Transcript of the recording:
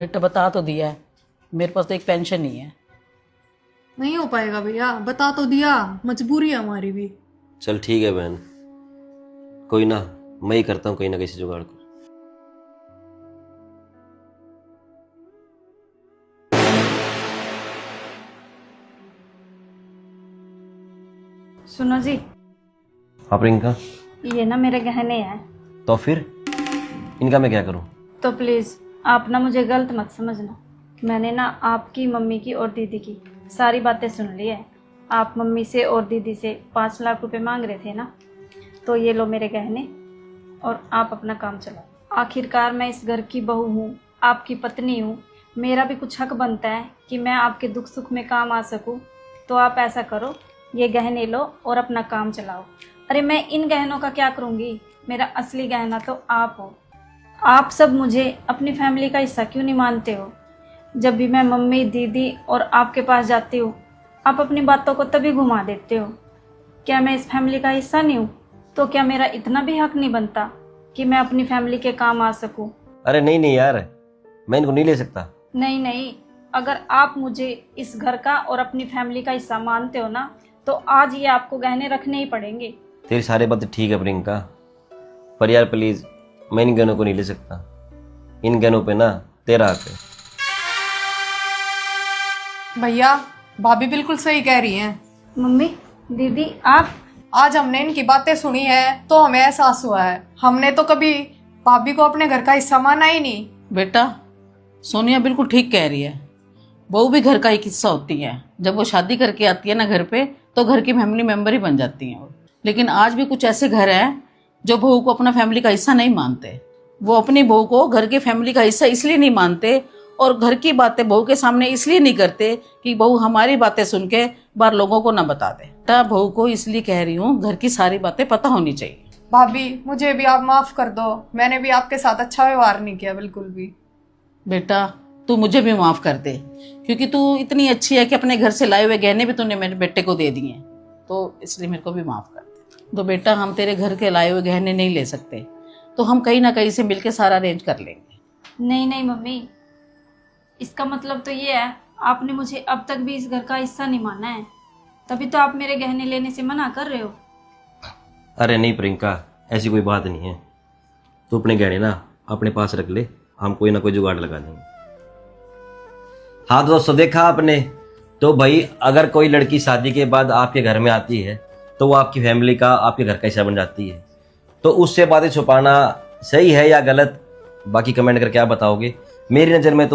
बेटा बता तो दिया है, मेरे पास तो एक पेंशन नहीं है। नहीं हो पाएगा भैया, बता तो दिया, मजबूरी है हमारी भी। चल ठीक है बहन, कोई ना, मैं ही करता हूँ कहीं ना कहीं जुगाड़ को। सुनो जी, हाँ प्रियंका, ये ना मेरे गहने हैं, तो फिर इनका मैं क्या करूँ? तो प्लीज़ आप ना मुझे गलत मत समझना। मैंने ना आपकी मम्मी की और दीदी की सारी बातें सुन ली है। आप मम्मी से और दीदी से 5 लाख रुपए मांग रहे थे ना, तो ये लो मेरे गहने और आप अपना काम चलाओ। आखिरकार मैं इस घर की बहू हूँ, आपकी पत्नी हूँ, मेरा भी कुछ हक बनता है कि मैं आपके दुख सुख में काम आ सकूँ। तो आप ऐसा करो, ये गहने लो और अपना काम चलाओ। अरे मैं इन गहनों का क्या करूँगी, मेरा असली गहना तो आप हो। आप सब मुझे अपनी फैमिली का हिस्सा क्यों नहीं मानते हो? जब भी मैं मम्मी दीदी और आपके पास जाती हूँ, आप अपनी बातों को तभी घुमा देते हो। क्या मैं इस फैमिली का हिस्सा नहीं हूँ? तो क्या मेरा इतना भी हक नहीं बनता कि मैं अपनी फैमिली के काम आ सकूँ? अरे नहीं नहीं यार, मैं इनको नहीं ले सकता। नहीं नहीं, अगर आप मुझे इस घर का और अपनी फैमिली का हिस्सा मानते हो ना, तो आज ये आपको गहने रखने ही पड़ेंगे। तेरी सारी बातें ठीक है प्रियंका, पर यार प्लीज, मैं इन गहनों को नहीं ले सकता। इन गहनों पे ना तेरा हक है। भैया भाभी बिल्कुल सही कह रही हैं। मम्मी दीदी आप, आज हमने इनकी बातें सुनी है तो हमें एहसास हुआ है, हमने तो कभी भाभी को अपने घर का हिस्सा माना ही नहीं। बेटा सोनिया बिल्कुल ठीक कह रही है, बहू भी घर का एक हिस्सा होती है। जब वो शादी करके आती है ना घर पे, तो घर की फैमिली मेंबर ही बन जाती हैं। लेकिन आज भी कुछ ऐसे घर हैं जो बहू को अपना फैमिली का हिस्सा नहीं मानते। वो अपनी बहू को घर के फैमिली का हिस्सा इसलिए नहीं मानते और घर की बातें बहू के सामने इसलिए नहीं करते कि बहू हमारी बातें सुन के बाहर लोगों को ना बता दे। बहू को इसलिए कह रही हूँ, घर की सारी बातें पता होनी चाहिए। भाभी मुझे भी आप माफ कर दो, मैंने भी आपके साथ अच्छा व्यवहार नहीं किया बिल्कुल भी। बेटा तू मुझे भी माफ़ कर दे, क्योंकि तू इतनी अच्छी है कि अपने घर से लाए हुए गहने भी तूने मेरे बेटे को दे दिए, तो इसलिए मेरे को भी माफ़ कर दे। तो बेटा हम तेरे घर के लाए हुए गहने नहीं ले सकते, तो हम कहीं ना कहीं से मिलके सारा अरेंज कर लेंगे। नहीं नहीं मम्मी, इसका मतलब तो ये है आपने मुझे अब तक भी इस घर का हिस्सा नहीं माना है, तभी तो आप मेरे गहने लेने से मना कर रहे हो। अरे नहीं प्रियंका, ऐसी कोई बात नहीं है। तू अपने गहने ना अपने पास रख ले, हम कोई ना कोई जुगाड़ लगा देंगे। हाँ तो दोस्तों, देखा आपने, तो भाई अगर कोई लड़की शादी के बाद आपके घर में आती है तो वो आपकी फैमिली का, आपके घर का हिस्सा बन जाती है। तो उससे बातें छुपाना सही है या गलत, बाकी कमेंट करके आप बताओगे। मेरी नज़र में तो